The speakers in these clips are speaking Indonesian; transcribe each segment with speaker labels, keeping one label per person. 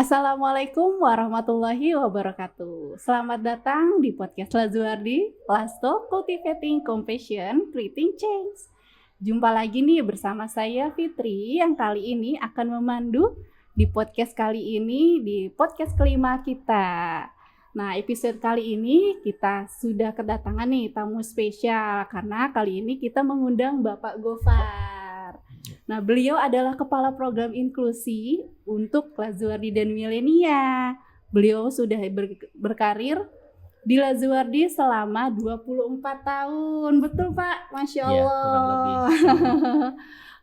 Speaker 1: Assalamualaikum warahmatullahi wabarakatuh. Selamat datang di podcast Lazuardi, Lasto Cultivating Compassion, Creating Change. Jumpa lagi nih bersama saya Fitri yang kali ini akan memandu di podcast kali ini, di podcast kelima kita. Nah, episode kali ini kita sudah kedatangan nih tamu spesial karena kali ini kita mengundang Bapak Gofar. Nah, beliau adalah Kepala Program Inklusi untuk Lazuardi dan Milenia. Beliau sudah berkarir di Lazuardi selama 24 tahun. Betul, Pak? Masya Allah.
Speaker 2: Ya, kurang lebih.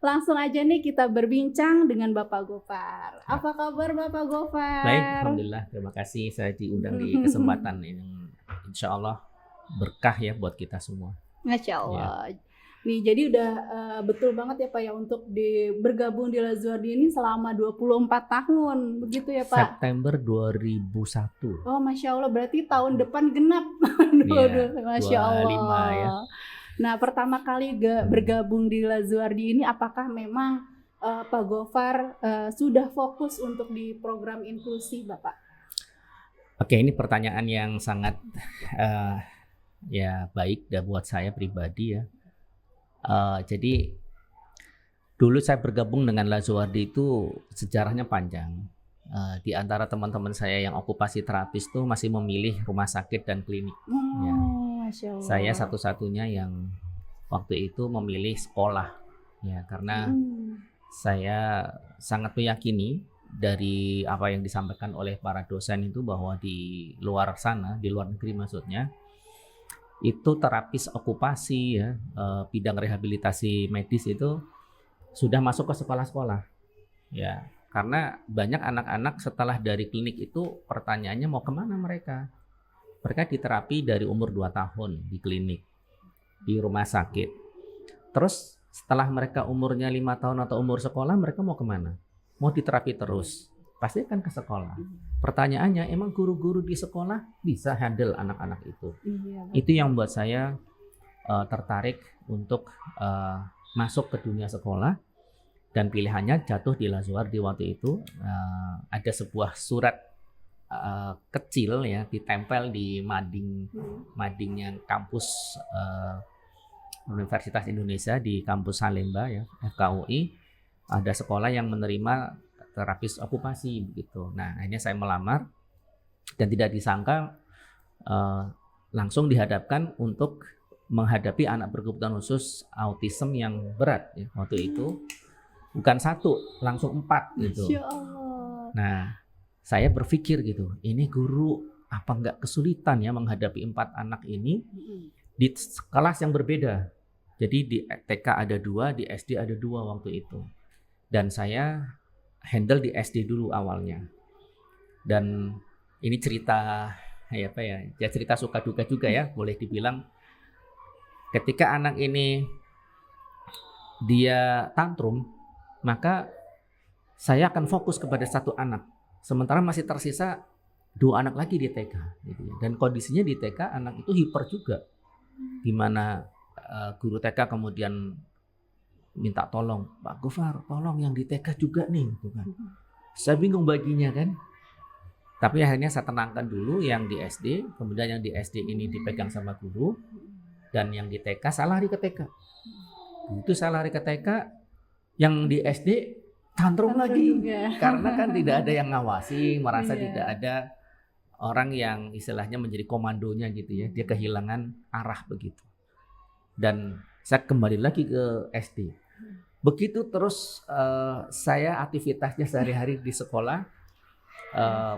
Speaker 1: Langsung aja nih kita berbincang dengan Bapak Gofar. Apa kabar Bapak Gofar?
Speaker 2: Baik, Alhamdulillah. Terima kasih saya diundang di kesempatan ini. Insya Allah berkah ya buat kita semua.
Speaker 1: Masya Allah. Ya. Nih, jadi udah betul banget ya Pak ya untuk bergabung di Lazuardi ini selama 24 tahun. Begitu ya Pak?
Speaker 2: September 2001.
Speaker 1: Oh, Masya Allah. Berarti tahun depan genap. Masya Allah. Ya. Nah, pertama kali bergabung di Lazuardi ini apakah memang Pak Gofar sudah fokus untuk di program inklusi Bapak?
Speaker 2: Oke, ini pertanyaan yang sangat ya baik dan buat saya pribadi ya. Jadi dulu saya bergabung dengan Lazuardi itu sejarahnya panjang. Di antara teman-teman saya yang okupasi terapis itu masih memilih rumah sakit dan klinik. Ya.
Speaker 1: Masya Allah.
Speaker 2: Saya satu-satunya yang waktu itu memilih sekolah, ya karena saya sangat meyakini dari apa yang disampaikan oleh para dosen itu bahwa di luar sana, di luar negeri maksudnya, itu terapis okupasi ya, bidang rehabilitasi medis itu sudah masuk ke sekolah-sekolah, ya karena banyak anak-anak setelah dari klinik itu pertanyaannya mau kemana mereka? Mereka diterapi dari umur 2 tahun di klinik, di rumah sakit. Terus setelah mereka umurnya 5 tahun atau umur sekolah, mereka mau kemana? Mau diterapi terus? Pasti akan ke sekolah. Pertanyaannya, emang guru-guru di sekolah bisa handle anak-anak itu? Iya. Itu yang membuat saya tertarik untuk masuk ke dunia sekolah. Dan pilihannya jatuh di Lazuardi waktu itu. Ada sebuah surat kecil ya ditempel di madingnya kampus Universitas Indonesia di kampus Salemba ya FKUI, ada sekolah yang menerima terapis okupasi begitu. Nah akhirnya saya melamar dan tidak disangka langsung dihadapkan untuk menghadapi anak berkebutuhan khusus autism yang berat ya. Waktu itu bukan 1, langsung 4 gitu. Nah saya berpikir gitu, ini guru apa enggak kesulitan ya menghadapi 4 anak ini di kelas yang berbeda. Jadi di TK ada 2, di SD ada 2 waktu itu. Dan saya handle di SD dulu awalnya. Dan ini cerita ya apa ya? Ya cerita suka duka juga ya, boleh dibilang. Ketika anak ini dia tantrum, maka saya akan fokus kepada 1 anak. Sementara masih tersisa 2 anak lagi di TK gitu ya. Dan kondisinya di TK anak itu hiper juga, di mana guru TK kemudian minta tolong, Pak Gofar tolong yang di TK juga nih gitu kan. Saya bingung baginya kan. Tapi akhirnya saya tenangkan dulu yang di SD, kemudian yang di SD ini dipegang sama guru, dan yang di TK saya lari ke TK. Itu saya lari ke TK, yang di SD tantrum lagi juga. Karena kan tidak ada yang ngawasi, merasa tidak ada orang yang istilahnya menjadi komandonya gitu ya, dia kehilangan arah begitu. Dan saya kembali lagi ke SD. Begitu terus saya aktivitasnya sehari-hari di sekolah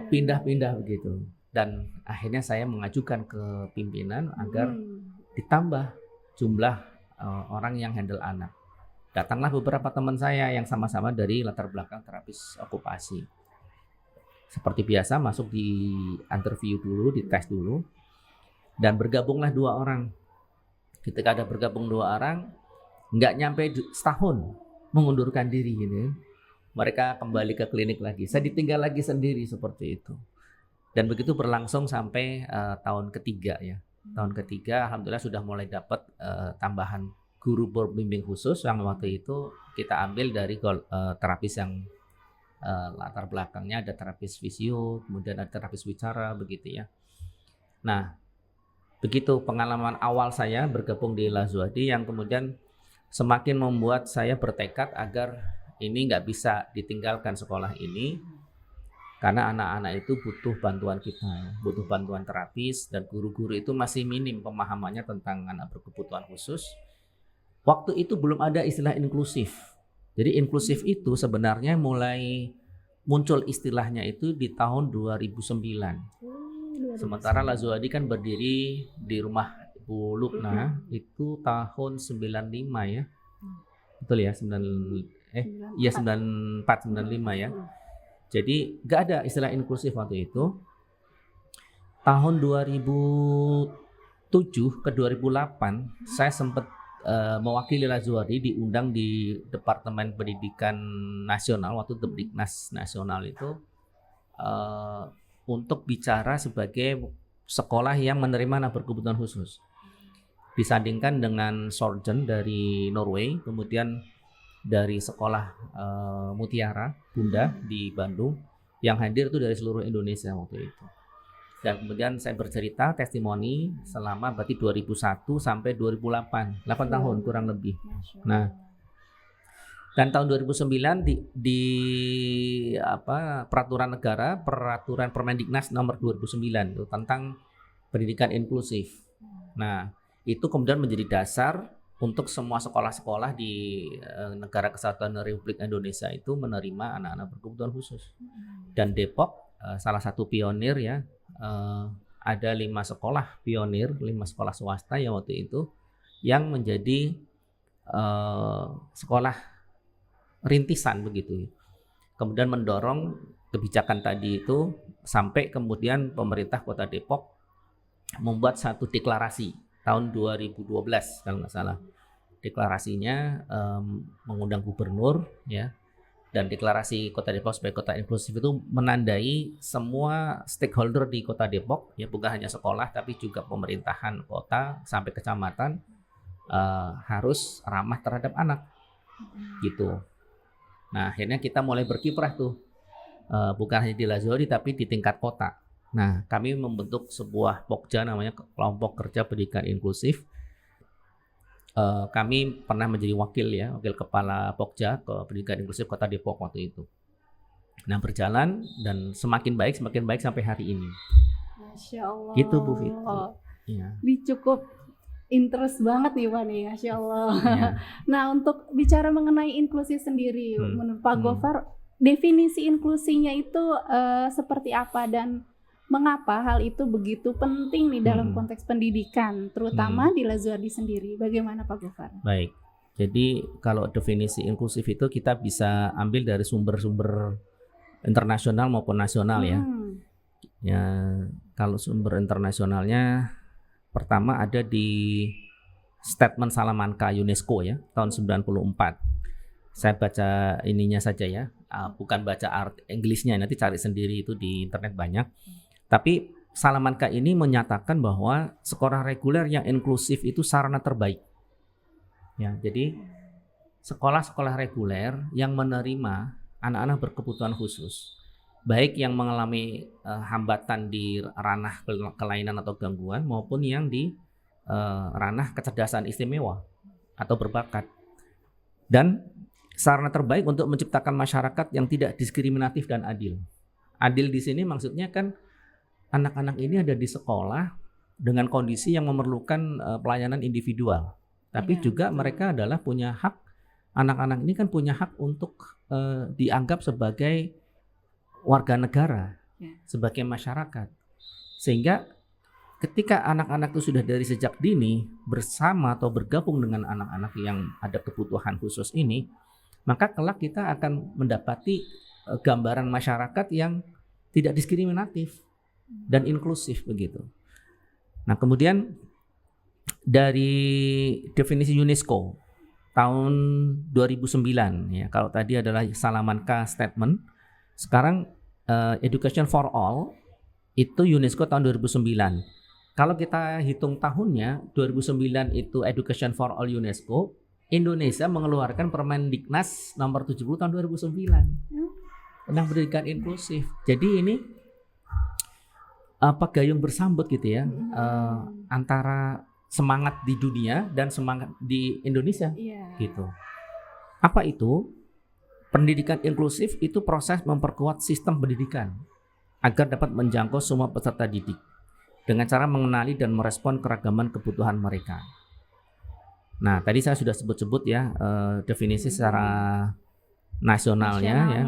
Speaker 2: pindah-pindah begitu. Dan akhirnya saya mengajukan ke pimpinan agar ditambah jumlah orang yang handle anak. Datanglah beberapa teman saya yang sama-sama dari latar belakang terapis okupasi. Seperti biasa masuk di interview dulu, dites dulu, dan bergabunglah 2 orang. Ketika ada bergabung 2 orang, nggak nyampe setahun mengundurkan diri gitu. Mereka kembali ke klinik lagi. Saya ditinggal lagi sendiri seperti itu. Dan begitu berlangsung sampai tahun ketiga ya. Tahun ketiga, alhamdulillah sudah mulai dapat tambahan guru berbimbing khusus yang waktu itu kita ambil dari terapis yang latar belakangnya ada terapis fisio, kemudian ada terapis bicara begitu ya. Nah, begitu pengalaman awal saya bergabung di Lazuardi yang kemudian semakin membuat saya bertekad agar ini nggak bisa ditinggalkan sekolah ini, karena anak-anak itu butuh bantuan kita, butuh bantuan terapis, dan guru-guru itu masih minim pemahamannya tentang anak berkebutuhan khusus. Waktu itu belum ada istilah inklusif. Jadi inklusif itu sebenarnya mulai muncul istilahnya itu di tahun 2009. Sementara Lazuardi kan berdiri di rumah Ibu Lukna itu tahun 95 ya. Betul ya, 94 95 ya. Jadi nggak ada istilah inklusif waktu itu. Tahun 2007 ke 2008 saya sempat mewakili Lazuardi diundang di Departemen Pendidikan Nasional, waktu Depdiknas Nasional itu untuk bicara sebagai sekolah yang menerima anak berkebutuhan khusus. Disandingkan dengan Sorgen dari Norway, kemudian dari sekolah Mutiara Bunda di Bandung, yang hadir itu dari seluruh Indonesia waktu itu. Dan kemudian saya bercerita testimoni selama berarti 2001 sampai 2008, 8 tahun kurang lebih. Nah, dan tahun 2009 di peraturan negara, peraturan Permendiknas nomor 2009 itu tentang pendidikan inklusif. Nah, itu kemudian menjadi dasar untuk semua sekolah-sekolah di Negara Kesatuan Republik Indonesia itu menerima anak-anak berkebutuhan khusus. Dan Depok salah satu pionir ya, ada 5 sekolah pionir, 5 sekolah swasta yang waktu itu yang menjadi sekolah rintisan begitu. Kemudian mendorong kebijakan tadi itu sampai kemudian pemerintah Kota Depok membuat satu deklarasi tahun 2012 kalau nggak salah. Deklarasinya mengundang gubernur ya, dan deklarasi Kota Depok sebagai kota inklusif itu menandai semua stakeholder di Kota Depok ya, bukan hanya sekolah tapi juga pemerintahan kota sampai kecamatan harus ramah terhadap anak gitu. Nah, akhirnya kita mulai berkiprah tuh, bukan hanya di Lazuardi tapi di tingkat kota. Nah, kami membentuk sebuah Pokja namanya Kelompok Kerja Pendidikan Inklusif. Kami pernah menjadi wakil kepala Pokja ke Pendidikan Inklusif Kota Depok waktu itu. Nah, berjalan dan semakin baik sampai hari ini.
Speaker 1: Masya Allah.
Speaker 2: Gitu Bu Fitri. Ya.
Speaker 1: Ini cukup interest banget nih Pak nih, Masya Allah. Ya. Nah, untuk bicara mengenai inklusi sendiri, menurut Pak Gofar, definisi inklusinya itu seperti apa dan mengapa hal itu begitu penting nih dalam konteks pendidikan, terutama di Lazuardi sendiri? Bagaimana Pak Gofar?
Speaker 2: Baik, jadi kalau definisi inklusif itu kita bisa ambil dari sumber-sumber internasional maupun nasional ya. Ya, kalau sumber internasionalnya pertama ada di Statement Salamanca UNESCO ya, tahun 94. Saya baca ininya saja ya, bukan baca Inggrisnya, nanti cari sendiri itu di internet banyak. Tapi Salamanca ini menyatakan bahwa sekolah reguler yang inklusif itu sarana terbaik. Ya, jadi sekolah-sekolah reguler yang menerima anak-anak berkebutuhan khusus, baik yang mengalami hambatan di ranah kelainan atau gangguan maupun yang di ranah kecerdasan istimewa atau berbakat. Dan sarana terbaik untuk menciptakan masyarakat yang tidak diskriminatif dan adil. Adil di sini maksudnya kan anak-anak ini ada di sekolah dengan kondisi yang memerlukan pelayanan individual. Tapi juga mereka adalah punya hak, anak-anak ini kan punya hak untuk dianggap sebagai warga negara, sebagai masyarakat. Sehingga ketika anak-anak itu sudah dari sejak dini bersama atau bergabung dengan anak-anak yang ada kebutuhan khusus ini, maka kelak kita akan mendapati gambaran masyarakat yang tidak diskriminatif dan inklusif begitu. Nah, kemudian dari definisi UNESCO tahun 2009 ya, kalau tadi adalah Salamanca Statement, sekarang Education for All itu UNESCO tahun 2009. Kalau kita hitung tahunnya 2009 itu Education for All UNESCO, Indonesia mengeluarkan Permendiknas nomor 70 tahun 2009. tentang pendidikan inklusif. Jadi ini gayung bersambut gitu ya, antara semangat di dunia dan semangat di Indonesia, gitu. Apa itu? Pendidikan inklusif itu proses memperkuat sistem pendidikan agar dapat menjangkau semua peserta didik dengan cara mengenali dan merespon keragaman kebutuhan mereka. Nah, tadi saya sudah sebut-sebut ya definisi secara nasionalnya ya.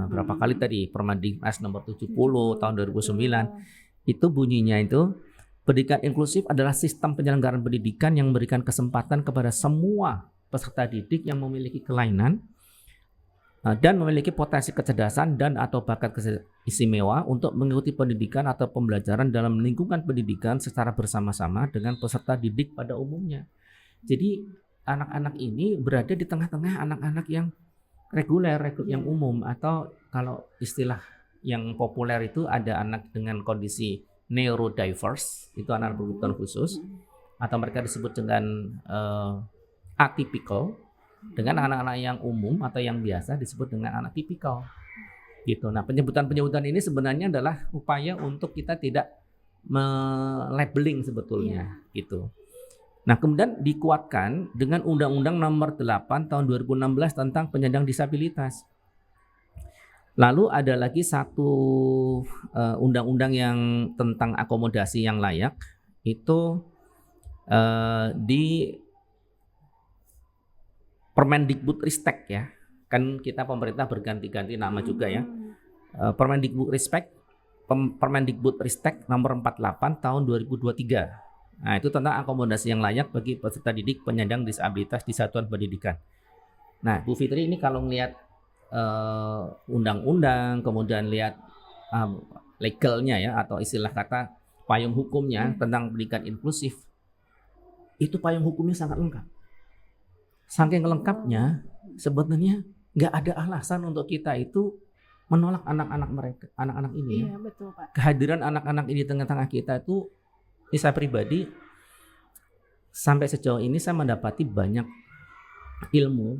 Speaker 2: Berapa kali tadi Permendiknas nomor 70 tahun 2009 itu bunyinya itu pendidikan inklusif adalah sistem penyelenggaraan pendidikan yang memberikan kesempatan kepada semua peserta didik yang memiliki kelainan dan memiliki potensi kecerdasan dan atau bakat istimewa untuk mengikuti pendidikan atau pembelajaran dalam lingkungan pendidikan secara bersama-sama dengan peserta didik pada umumnya. Jadi anak-anak ini berada di tengah-tengah anak-anak yang reguler yang umum, atau kalau istilah yang populer itu ada anak dengan kondisi neurodiverse, itu anak berkebutuhan khusus, atau mereka disebut dengan atypical. Dengan anak-anak yang umum atau yang biasa disebut dengan anak tipikal, gitu. Nah, penyebutan ini sebenarnya adalah upaya untuk kita tidak melabeling sebetulnya, gitu. Nah, kemudian dikuatkan dengan Undang-Undang Nomor 8 Tahun 2016 tentang penyandang disabilitas. Lalu ada lagi satu undang-undang yang tentang akomodasi yang layak, itu di Permendikbudristek ya, kan kita pemerintah berganti-ganti nama juga ya. Permendikbudristek nomor 48 tahun 2023. Nah, itu tentang akomodasi yang layak bagi peserta didik penyandang disabilitas di satuan pendidikan. Nah, Bu Fitri, ini kalau ngelihat undang-undang, kemudian lihat legalnya ya, atau istilah kata payung hukumnya tentang pendidikan inklusif, itu payung hukumnya sangat lengkap. Saking lengkapnya, sebenarnya nggak ada alasan untuk kita itu menolak anak-anak ini.
Speaker 1: Iya, betul, Pak.
Speaker 2: Kehadiran anak-anak ini di tengah-tengah kita itu, saya pribadi sampai sejauh ini saya mendapati banyak ilmu,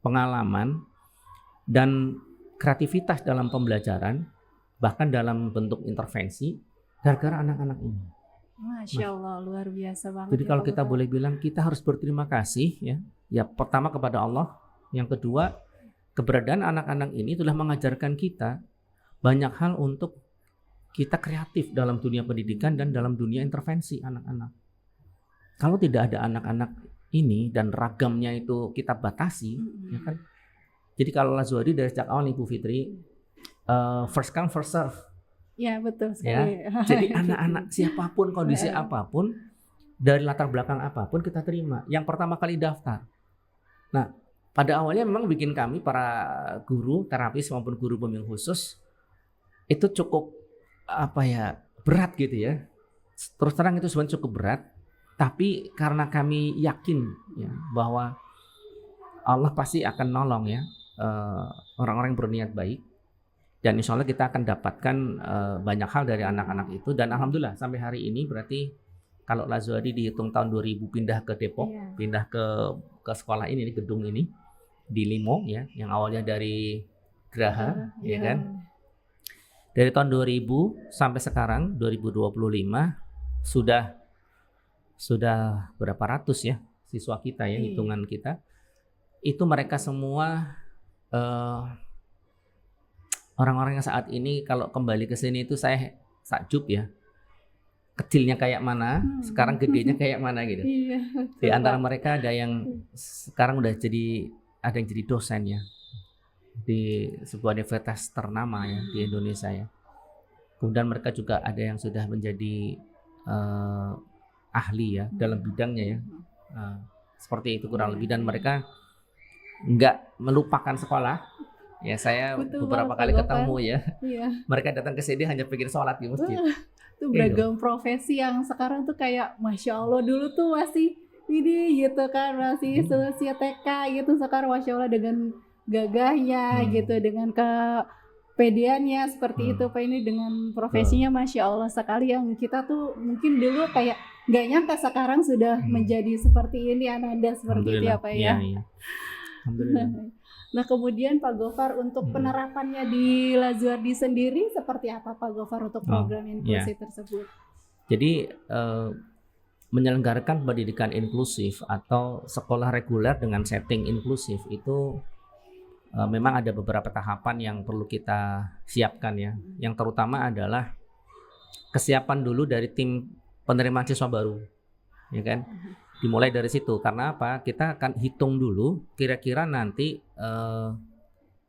Speaker 2: pengalaman, dan kreativitas dalam pembelajaran, bahkan dalam bentuk intervensi, gara-gara anak-anak ini.
Speaker 1: Masya Allah, luar biasa banget.
Speaker 2: Jadi kalau kita boleh bilang, kita harus berterima kasih ya pertama kepada Allah, yang kedua keberadaan anak-anak ini telah mengajarkan kita banyak hal untuk kita kreatif dalam dunia pendidikan dan dalam dunia intervensi anak-anak. Kalau tidak ada anak-anak ini dan ragamnya itu kita batasi, ya kan? Jadi kalau Lazuardi dari sejak awal Ibu Fitri, first come first serve.
Speaker 1: Ya, betul sekali.
Speaker 2: Ya. Jadi anak-anak siapapun, kondisi apapun, dari latar belakang apapun kita terima. Yang pertama kali daftar. Nah, pada awalnya memang bikin kami para guru terapis maupun guru pembimbing khusus itu cukup berat gitu ya. Terus terang itu sebenarnya cukup berat, tapi karena kami yakin ya bahwa Allah pasti akan nolong ya orang-orang yang berniat baik. Dan insya Allah kita akan dapatkan banyak hal dari anak-anak itu. Dan alhamdulillah sampai hari ini berarti kalau Lazuardi dihitung tahun 2000 pindah ke Depok, pindah ke sekolah ini, gedung ini di Limo ya, yang awalnya dari Geraha, ya kan. Dari tahun 2000 sampai sekarang 2025 sudah berapa ratus ya siswa kita ya, hitungan kita. Itu mereka semua orang-orang yang saat ini kalau kembali ke sini itu saya takjub ya. Kecilnya kayak mana, sekarang gedenya kayak mana gitu.
Speaker 1: Iya,
Speaker 2: di antara mereka ada yang sekarang ada yang jadi dosen ya di sebuah universitas ternama ya di Indonesia ya. Kemudian mereka juga ada yang sudah menjadi ahli ya dalam bidangnya ya. Seperti itu kurang lebih, dan mereka nggak melupakan sekolah. Ya, saya beberapa kali ketemu ya. Mereka datang ke sini hanya pengen sholat di masjid.
Speaker 1: Itu beragam profesi yang sekarang tuh kayak Masya Allah, dulu tuh masih ini gitu kan, masih seusia TK gitu. Sekarang Masya Allah dengan gagahnya gitu, dengan kepedeannya seperti itu Pak, ini dengan profesinya Masya Allah sekali, yang kita tuh mungkin dulu kayak nggak nyangka sekarang sudah menjadi seperti ini, Ananda seperti itu ya Pak ya.
Speaker 2: Alhamdulillah.
Speaker 1: Nah, kemudian Pak Gofar untuk penerapannya di Lazuardi sendiri seperti apa Pak Gofar untuk program inklusi tersebut?
Speaker 2: Jadi menyelenggarakan pendidikan inklusif atau sekolah reguler dengan setting inklusif itu memang ada beberapa tahapan yang perlu kita siapkan ya. Yang terutama adalah kesiapan dulu dari tim penerimaan siswa baru, ya kan? Dimulai dari situ. Karena apa? Kita akan hitung dulu kira-kira nanti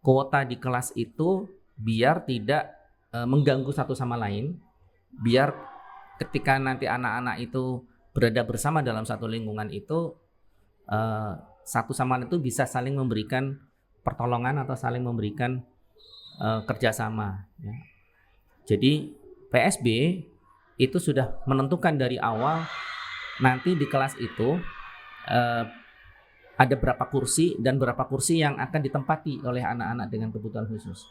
Speaker 2: kuota di kelas itu biar tidak mengganggu satu sama lain, biar ketika nanti anak-anak itu berada bersama dalam satu lingkungan itu satu sama lain itu bisa saling memberikan pertolongan atau saling memberikan kerjasama. Ya. Jadi PSB itu sudah menentukan dari awal nanti di kelas itu ada berapa kursi dan berapa kursi yang akan ditempati oleh anak-anak dengan kebutuhan khusus.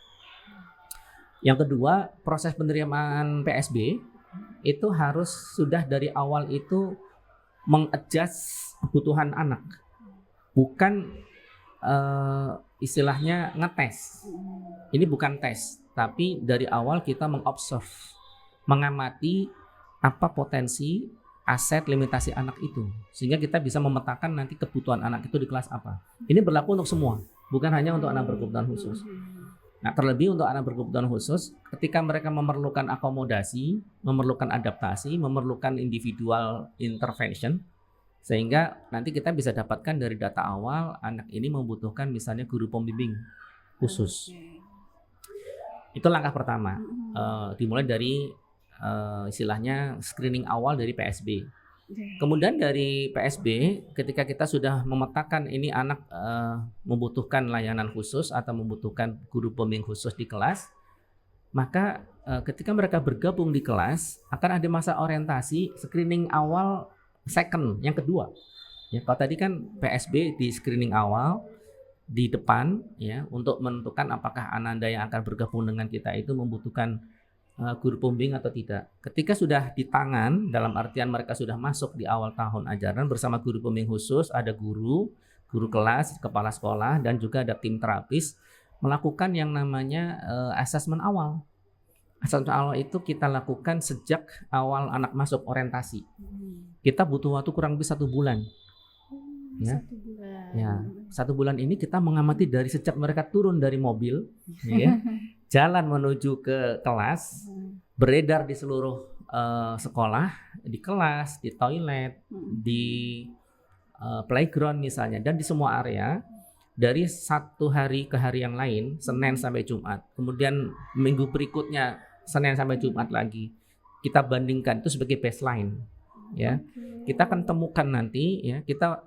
Speaker 2: Yang kedua, proses penerimaan PSB itu harus sudah dari awal itu mengadjust kebutuhan anak, bukan istilahnya ngetes. Ini bukan tes, tapi dari awal kita mengobserve, mengamati apa potensi, aset, limitasi anak itu, sehingga kita bisa memetakan nanti kebutuhan anak itu di kelas apa. Ini berlaku untuk semua, bukan hanya untuk anak berkebutuhan khusus. Nah, terlebih untuk anak berkebutuhan khusus, ketika mereka memerlukan akomodasi, memerlukan adaptasi, memerlukan individual intervention, sehingga nanti kita bisa dapatkan dari data awal anak ini membutuhkan misalnya guru pembimbing khusus. Itu langkah pertama, dimulai dari istilahnya screening awal dari PSB. Kemudian dari PSB, ketika kita sudah memetakan ini anak membutuhkan layanan khusus atau membutuhkan guru pembimbing khusus di kelas, maka ketika mereka bergabung di kelas akan ada masa orientasi screening awal second, yang kedua. Ya, kalau tadi kan PSB di screening awal di depan ya untuk menentukan apakah Ananda yang akan bergabung dengan kita itu membutuhkan guru pembimbing atau tidak. Ketika sudah di tangan, dalam artian mereka sudah masuk di awal tahun ajaran bersama guru pembimbing khusus, ada guru kelas, kepala sekolah, dan juga ada tim terapis melakukan yang namanya asesmen awal. Asesmen awal itu kita lakukan sejak awal anak masuk orientasi. Kita butuh waktu kurang lebih 1 bulan. Ya.
Speaker 1: 1 bulan.
Speaker 2: Ya, 1 bulan ini kita mengamati dari sejak mereka turun dari mobil, ya, jalan menuju ke kelas, beredar di seluruh sekolah, di kelas, di toilet, di playground misalnya, dan di semua area dari satu hari ke hari yang lain, Senin sampai Jumat. Kemudian minggu berikutnya Senin sampai Jumat lagi. Kita bandingkan itu sebagai baseline, ya. Kita akan temukan nanti, ya, kita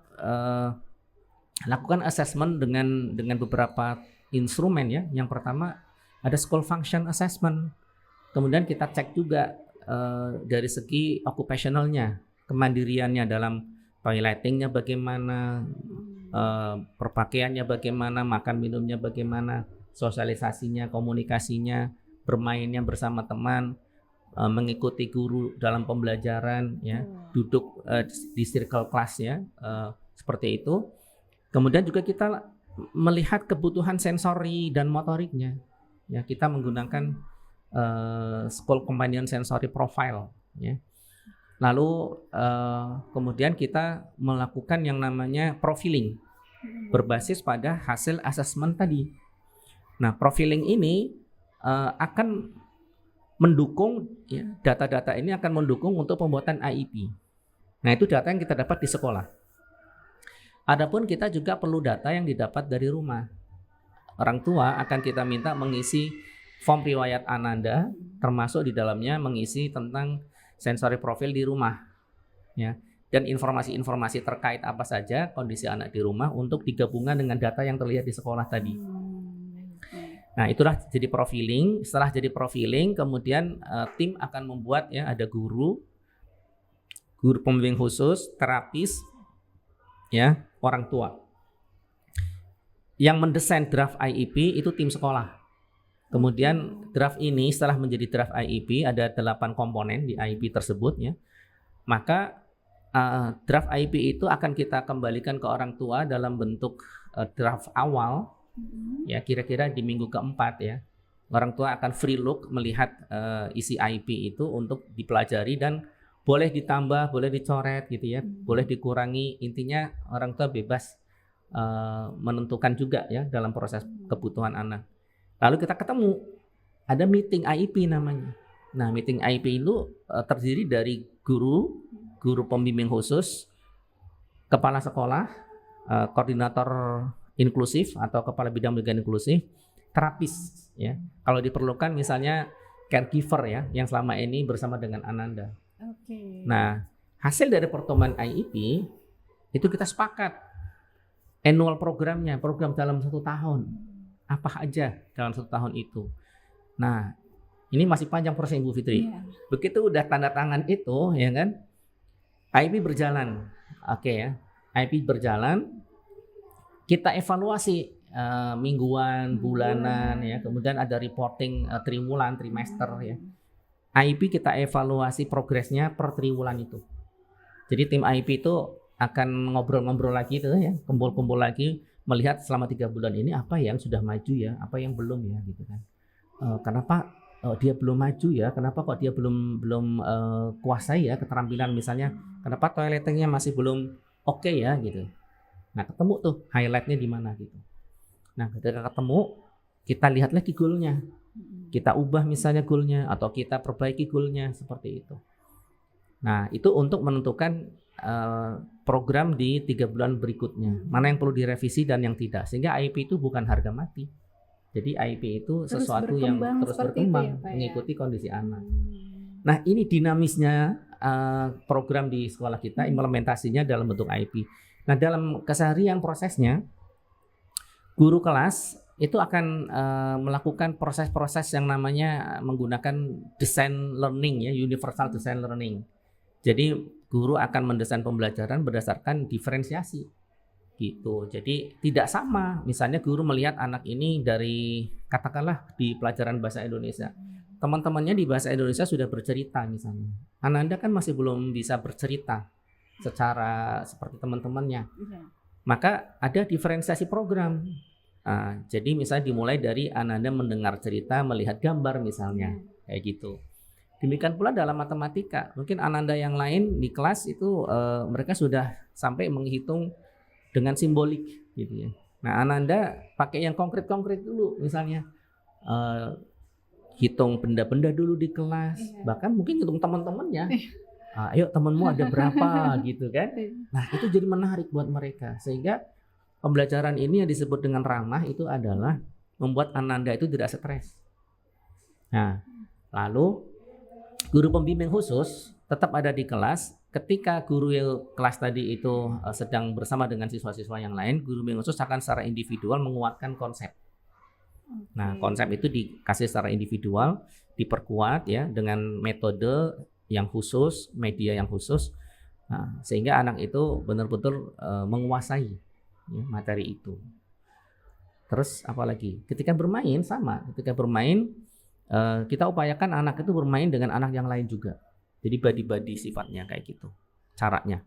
Speaker 2: lakukan assessment dengan beberapa instrumen ya. Yang pertama ada school function assessment. Kemudian kita cek juga dari segi occupationalnya, kemandiriannya dalam toiletingnya bagaimana, perpakaiannya bagaimana, makan minumnya bagaimana, sosialisasinya, komunikasinya, bermainnya bersama teman, mengikuti guru dalam pembelajaran ya, duduk di circle class ya, seperti itu. Kemudian juga kita melihat kebutuhan sensori dan motoriknya. Ya, kita menggunakan school companion sensory profile ya. Lalu kemudian kita melakukan yang namanya profiling berbasis pada hasil asesmen tadi. Nah, profiling ini akan mendukung ya, data-data ini akan mendukung untuk pembuatan IEP. Nah, itu data yang kita dapat di sekolah. Adapun kita juga perlu data yang didapat dari rumah. Orang tua akan kita minta mengisi form riwayat Ananda, termasuk di dalamnya mengisi tentang sensory profile di rumah, ya, dan informasi-informasi terkait apa saja kondisi anak di rumah untuk digabungkan dengan data yang terlihat di sekolah tadi. Nah, itulah jadi profiling. Setelah jadi profiling, kemudian tim akan membuat ya, ada guru pembimbing khusus, terapis, ya, orang tua. Yang mendesain draft IEP itu tim sekolah. Kemudian draft ini setelah menjadi draft IEP ada 8 komponen di IEP tersebut ya. Maka draft IEP itu akan kita kembalikan ke orang tua dalam bentuk draft awal Ya, kira-kira di minggu keempat ya, orang tua akan free look melihat isi IP itu untuk dipelajari dan boleh ditambah, boleh dicoret gitu ya, boleh dikurangi. Intinya orang tua bebas menentukan juga ya dalam proses kebutuhan anak. Lalu kita ketemu, ada meeting IP namanya. Nah, meeting IP itu terdiri dari guru pembimbing khusus, kepala sekolah, koordinator inklusif atau kepala bidang pendidikan inklusif, terapis ya. Kalau diperlukan misalnya caregiver ya yang selama ini bersama dengan Ananda. Nah, hasil dari pertemuan IEP itu kita sepakat annual programnya, program dalam 1 tahun. Apa aja dalam 1 tahun itu. Nah, ini masih panjang proses Ibu Fitri. Begitu udah tanda tangan itu ya kan, IEP berjalan. Oke ya. IEP berjalan, kita evaluasi mingguan, bulanan ya, kemudian ada reporting triwulan, trimester ya. IEP kita evaluasi progresnya per triwulan itu. Jadi tim IEP itu akan ngobrol-ngobrol lagi tuh ya, kumpul-kumpul lagi melihat selama 3 bulan ini apa yang sudah maju ya, apa yang belum ya gitu kan. Kenapa dia belum maju ya? Kenapa kok dia belum kuasai ya keterampilan misalnya? Kenapa toiletingnya masih belum oke ya gitu. Nah, ketemu tuh highlightnya di mana gitu. Nah, ketika ketemu, kita lihat lagi goalnya. Kita ubah misalnya goalnya atau kita perbaiki goalnya seperti itu. Nah, itu untuk menentukan program di 3 bulan berikutnya. Mana yang perlu direvisi dan yang tidak. Sehingga IEP itu bukan harga mati. Jadi IEP itu sesuatu yang terus berkembang ya, mengikuti kondisi anak. Nah, ini dinamisnya program di sekolah kita, implementasinya dalam bentuk IEP. Nah, dalam keseharian prosesnya, guru kelas itu akan melakukan proses-proses yang namanya menggunakan design learning ya, universal design learning. Jadi guru akan mendesain pembelajaran berdasarkan diferensiasi gitu. Jadi tidak sama. Misalnya guru melihat anak ini dari katakanlah di pelajaran bahasa Indonesia. Teman-temannya di bahasa Indonesia sudah bercerita misalnya. Ananda kan masih belum bisa bercerita secara seperti teman-temannya, maka ada diferensiasi program. Jadi misalnya dimulai dari Ananda mendengar cerita, melihat gambar misalnya, kayak gitu. Demikian pula dalam matematika, mungkin Ananda yang lain di kelas itu mereka sudah sampai menghitung dengan simbolik, gitu ya. Nah, Ananda pakai yang konkret-konkret dulu, misalnya hitung benda-benda dulu di kelas, bahkan mungkin hitung teman-temannya. Ayo temanmu ada berapa gitu kan. Nah, itu jadi menarik buat mereka. Sehingga pembelajaran ini yang disebut dengan ramah itu adalah membuat Ananda itu tidak stres. Nah, lalu guru pembimbing khusus tetap ada di kelas. Ketika guru kelas tadi itu sedang bersama dengan siswa-siswa yang lain, guru pembimbing khusus akan secara individual menguatkan konsep. Nah, konsep itu dikasih secara individual, diperkuat ya dengan metode yang khusus, media yang khusus, sehingga anak itu benar-benar menguasai ya, materi itu. Terus apalagi? Ketika bermain sama, ketika bermain kita upayakan anak itu bermain dengan anak yang lain juga. Jadi body-body sifatnya kayak gitu. Caranya,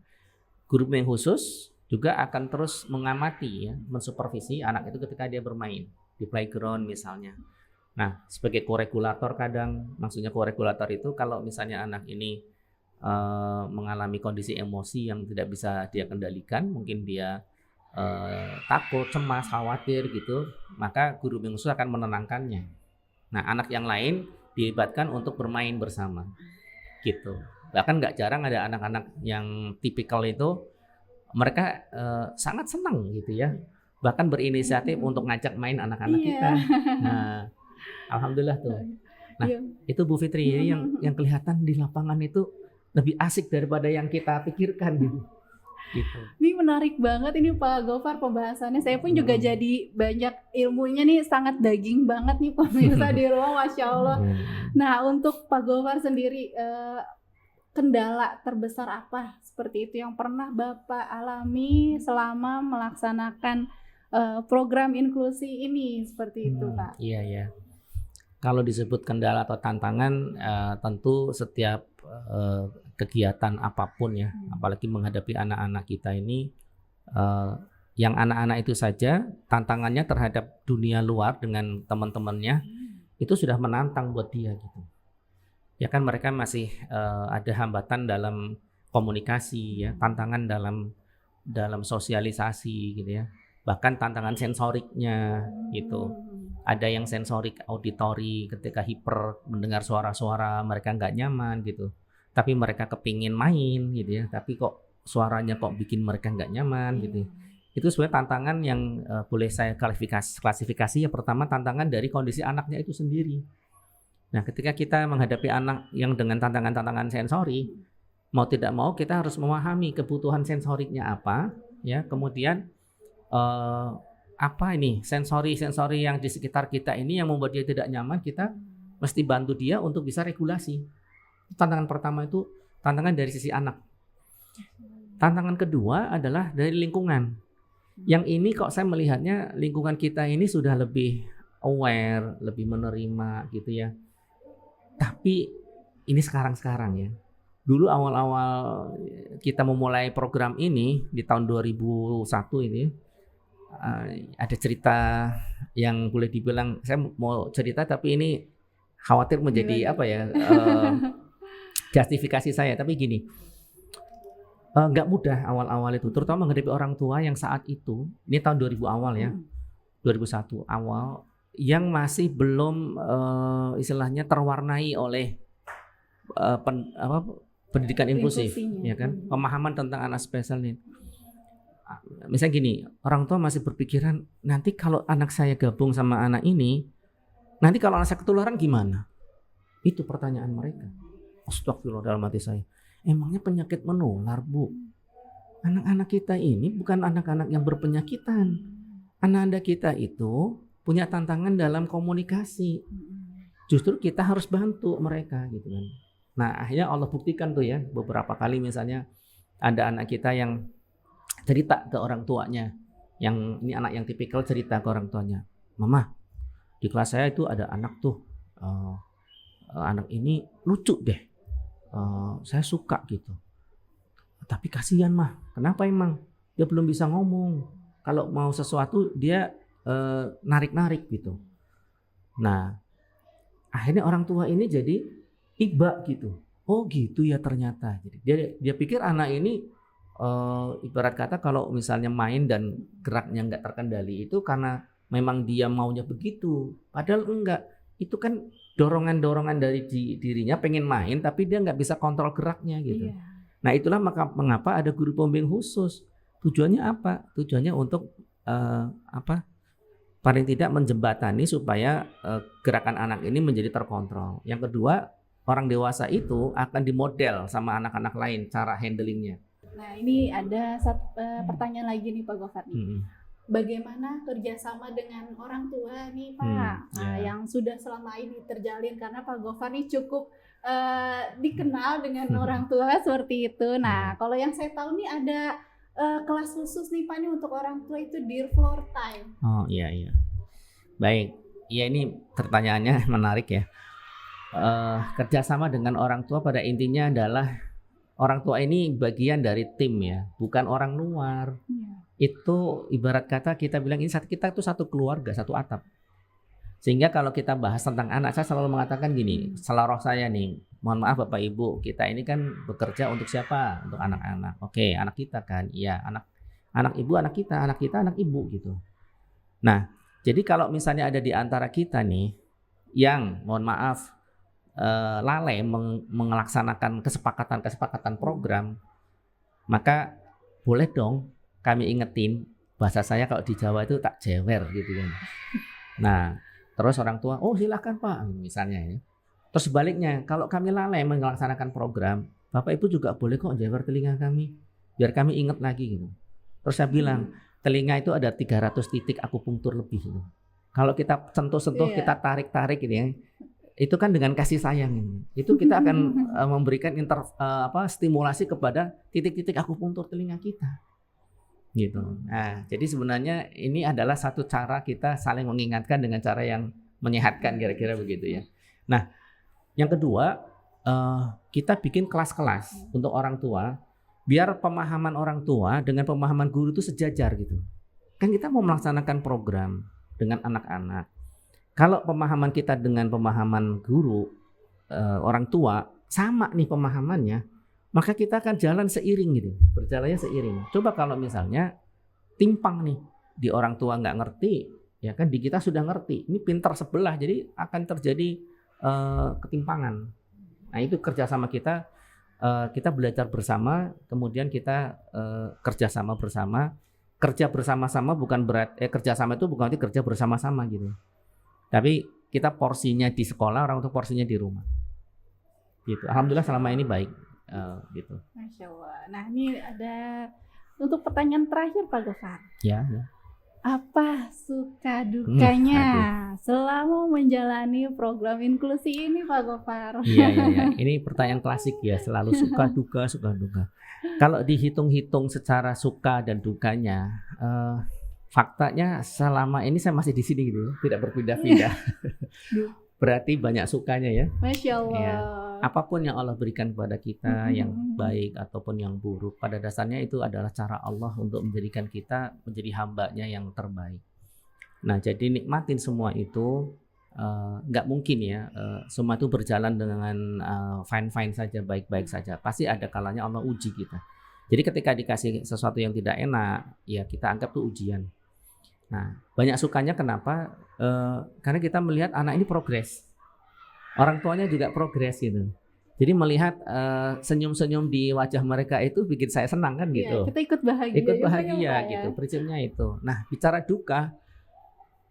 Speaker 2: guru yang khusus juga akan terus mengamati ya, mensupervisi anak itu ketika dia bermain di playground misalnya. Nah, sebagai koregulator kadang, maksudnya koregulator itu kalau misalnya anak ini mengalami kondisi emosi yang tidak bisa dia kendalikan, mungkin dia takut, cemas, khawatir gitu, maka guru bimbing khusus akan menenangkannya. Nah, anak yang lain dilibatkan untuk bermain bersama, gitu. Bahkan nggak jarang ada anak-anak yang tipikal itu mereka sangat senang gitu ya, bahkan berinisiatif untuk ngajak main anak-anak kita. Nah, alhamdulillah tuh. Nah, itu Bu Fitri ya, yang kelihatan di lapangan itu lebih asik daripada yang kita pikirkan gitu.
Speaker 1: Ini menarik banget ini Pak Gofar pembahasannya. Saya pun juga jadi banyak ilmunya nih, sangat daging banget nih pemirsa di rumah, Masya Allah. Nah, untuk Pak Gofar sendiri, kendala terbesar apa seperti itu yang pernah Bapak alami selama melaksanakan program inklusi ini seperti itu, Pak?
Speaker 2: Iya ya. Kalau disebut kendala atau tantangan, tentu setiap kegiatan apapun ya, apalagi menghadapi anak-anak kita ini Yang anak-anak itu saja tantangannya terhadap dunia luar dengan teman-temannya itu sudah menantang buat dia gitu. Ya kan mereka masih ada hambatan dalam komunikasi ya, tantangan dalam sosialisasi gitu ya. Bahkan tantangan sensoriknya gitu. Ada yang sensorik auditory ketika hiper mendengar suara-suara mereka nggak nyaman gitu. Tapi mereka kepingin main gitu ya. Tapi kok suaranya kok bikin mereka nggak nyaman gitu. Itu sebenarnya tantangan yang boleh saya klasifikasi ya. Pertama tantangan dari kondisi anaknya itu sendiri. Nah ketika kita menghadapi anak yang dengan tantangan-tantangan sensori, mau tidak mau kita harus memahami kebutuhan sensoriknya apa ya. Kemudian apa ini sensori yang di sekitar kita ini yang membuat dia tidak nyaman, kita mesti bantu dia untuk bisa regulasi. Tantangan pertama itu tantangan dari sisi anak. Tantangan kedua adalah dari lingkungan. Yang ini kok saya melihatnya lingkungan kita ini sudah lebih aware, lebih menerima gitu ya. Tapi ini sekarang ya. Dulu awal-awal kita memulai program ini di tahun 2001 ini, ada cerita yang boleh dibilang saya mau cerita tapi ini khawatir menjadi apa ya justifikasi saya. Tapi gini, nggak mudah awal-awal itu, terutama menghadapi orang tua yang saat itu, ini tahun 2000 awal ya, 2001 awal, yang masih belum istilahnya terwarnai oleh pendidikan inklusif, ya kan, pemahaman tentang anak spesial need. Misalnya gini, orang tua masih berpikiran nanti kalau anak saya gabung sama anak ini, nanti kalau anak saya ketularan gimana? Itu pertanyaan mereka. Astagfirullah dalam hati saya. Emangnya penyakit menular, Bu? Anak-anak kita ini bukan anak-anak yang berpenyakitan. Anak-anak kita itu punya tantangan dalam komunikasi. Justru kita harus bantu mereka gitu kan. Nah, akhirnya Allah buktikan tuh ya, beberapa kali misalnya ada anak kita yang cerita ke orang tuanya. Yang ini anak yang tipikal cerita ke orang tuanya. Mama, di kelas saya itu ada anak tuh. Anak ini lucu deh. Saya suka gitu. Tapi kasihan mah. Kenapa emang? Dia belum bisa ngomong. Kalau mau sesuatu dia narik-narik gitu. Nah, akhirnya orang tua ini jadi iba gitu. Oh gitu ya ternyata. Jadi dia pikir anak ini ibarat kata kalau misalnya main dan geraknya nggak terkendali itu karena memang dia maunya begitu. Padahal enggak. Itu kan dorongan-dorongan dari dirinya pengen main tapi dia nggak bisa kontrol geraknya gitu. Iya. Nah itulah mengapa ada guru pembimbing khusus. Tujuannya apa? Tujuannya untuk paling tidak menjembatani supaya gerakan anak ini menjadi terkontrol. Yang kedua, orang dewasa itu akan dimodel sama anak-anak lain cara handlingnya.
Speaker 1: Nah ini ada satu pertanyaan lagi nih Pak Gofar. Bagaimana kerjasama dengan orang tua nih Pak, yang sudah selama ini terjalin, karena Pak Gofar nih cukup dikenal dengan orang tua seperti itu. Nah kalau yang saya tahu nih ada kelas khusus nih Pak nih untuk orang tua itu Dear Floor Time.
Speaker 2: Oh iya. Baik, ya ini pertanyaannya menarik ya. Kerjasama dengan orang tua pada intinya adalah orang tua ini bagian dari tim ya, bukan orang luar. Itu ibarat kata kita bilang ini kita itu satu keluarga, satu atap. Sehingga kalau kita bahas tentang anak, saya selalu mengatakan gini, seloroh saya nih, mohon maaf Bapak Ibu, kita ini kan bekerja untuk siapa? Untuk anak-anak. Oke, anak kita kan, iya, anak ibu, anak kita, anak ibu gitu. Nah, jadi kalau misalnya ada di antara kita nih yang mohon maaf lalai melaksanakan kesepakatan program, maka boleh dong kami ingetin, bahasa saya kalau di Jawa itu tak jewer gitu kan. Nah, terus orang tua, oh silakan Pak, misalnya ya. Terus sebaliknya, kalau kami lalai melaksanakan program, Bapak Ibu juga boleh kok jewer telinga kami, biar kami ingat lagi gitu. Terus saya bilang, telinga itu ada 300 titik akupunktur lebih gitu. Kalau kita sentuh-sentuh, kita tarik-tarik gitu ya. Itu kan dengan kasih sayang ini. Itu kita akan memberikan stimulasi kepada titik-titik akupunktur telinga kita. Gitu. Nah, jadi sebenarnya ini adalah satu cara kita saling mengingatkan dengan cara yang menyehatkan, kira-kira begitu ya. Nah, yang kedua, kita bikin kelas-kelas untuk orang tua, biar pemahaman orang tua dengan pemahaman guru itu sejajar gitu. Kan kita mau melaksanakan program dengan anak-anak. Kalau pemahaman kita dengan pemahaman guru, orang tua, sama nih pemahamannya, maka kita akan jalan seiring gitu, berjalannya seiring. Coba kalau misalnya timpang nih, di orang tua nggak ngerti, ya kan di kita sudah ngerti, ini pintar sebelah, jadi akan terjadi ketimpangan. Nah itu kerjasama kita, kita belajar bersama, kemudian kita kerjasama bersama. Kerja bersama-sama bukan berarti kerjasama itu bukan berarti kerja bersama-sama gitu. Tapi kita porsinya di sekolah, orang tua porsinya di rumah. Gitu. Alhamdulillah selama ini baik. Gitu.
Speaker 1: Masya Allah. Nah ini ada untuk pertanyaan terakhir Pak Gofar.
Speaker 2: Ya.
Speaker 1: Apa suka dukanya selama menjalani program inklusi ini Pak Gofar?
Speaker 2: Iya. Ini pertanyaan klasik ya, selalu suka duka. Kalau dihitung-hitung secara suka dan dukanya, faktanya selama ini saya masih di sini gitu, tidak berpindah-pindah. Berarti banyak sukanya ya.
Speaker 1: Masya Allah.
Speaker 2: Ya. Apapun yang Allah berikan kepada kita, yang baik ataupun yang buruk, pada dasarnya itu adalah cara Allah untuk menjadikan kita menjadi hambanya yang terbaik. Nah, jadi nikmatin semua itu, nggak mungkin ya, semua itu berjalan dengan fine-fine saja, baik-baik saja. Pasti ada kalanya Allah uji kita. Jadi ketika dikasih sesuatu yang tidak enak, ya kita anggap itu ujian. Nah, banyak sukanya kenapa? Karena kita melihat anak ini progres. Orang tuanya juga progres gitu. Jadi melihat senyum-senyum di wajah mereka itu bikin saya senang kan gitu.
Speaker 1: Ya, kita ikut bahagia.
Speaker 2: Ikut bahagia gitu, prinsipnya itu. Nah, bicara duka,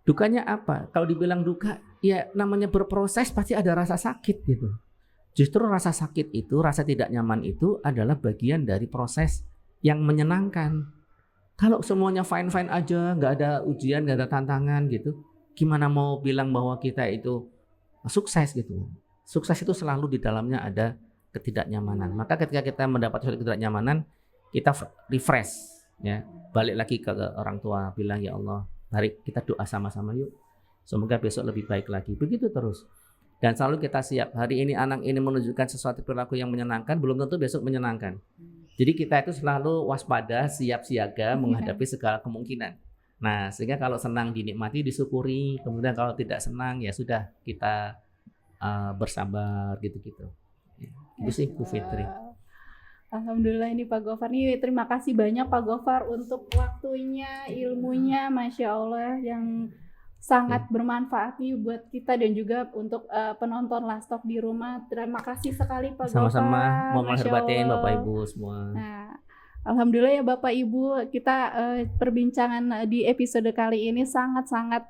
Speaker 2: dukanya apa? Kalau dibilang duka, ya namanya berproses pasti ada rasa sakit gitu. Justru rasa sakit itu, rasa tidak nyaman itu adalah bagian dari proses yang menyenangkan. Kalau semuanya fine-fine aja, nggak ada ujian, nggak ada tantangan gitu, gimana mau bilang bahwa kita itu sukses gitu. Sukses itu selalu di dalamnya ada ketidaknyamanan. Maka ketika kita mendapat suatu ketidaknyamanan, kita refresh ya. Balik lagi ke orang tua, bilang ya Allah, mari kita doa sama-sama yuk. Semoga besok lebih baik lagi. Begitu terus. Dan selalu kita siap. Hari ini anak ini menunjukkan sesuatu perilaku yang menyenangkan, belum tentu besok menyenangkan. Jadi kita itu selalu waspada, siap siaga menghadapi segala kemungkinan. Nah, sehingga kalau senang dinikmati, disyukuri. Kemudian kalau tidak senang, ya sudah kita bersabar gitu-gitu. Itu sih Bu Fitri.
Speaker 1: Alhamdulillah ini Pak Gofar. Nih, terima kasih banyak Pak Gofar untuk waktunya, ilmunya, Masya Allah yang sangat bermanfaat nih buat kita dan juga untuk penonton Lastok di rumah. Terima kasih sekali Pak Gofar.
Speaker 2: Sama-sama, mau batin Bapak Ibu semua.
Speaker 1: Nah, alhamdulillah ya Bapak Ibu, kita perbincangan di episode kali ini sangat-sangat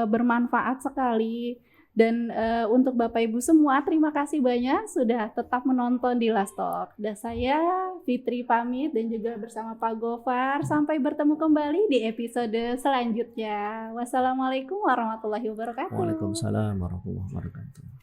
Speaker 1: bermanfaat sekali. Dan untuk Bapak Ibu semua, terima kasih banyak sudah tetap menonton di Lastok. Dan saya Fitri pamit dan juga bersama Pak Gofar. Sampai bertemu kembali di episode selanjutnya. Wassalamualaikum warahmatullahi wabarakatuh.
Speaker 2: Waalaikumsalam warahmatullahi wabarakatuh.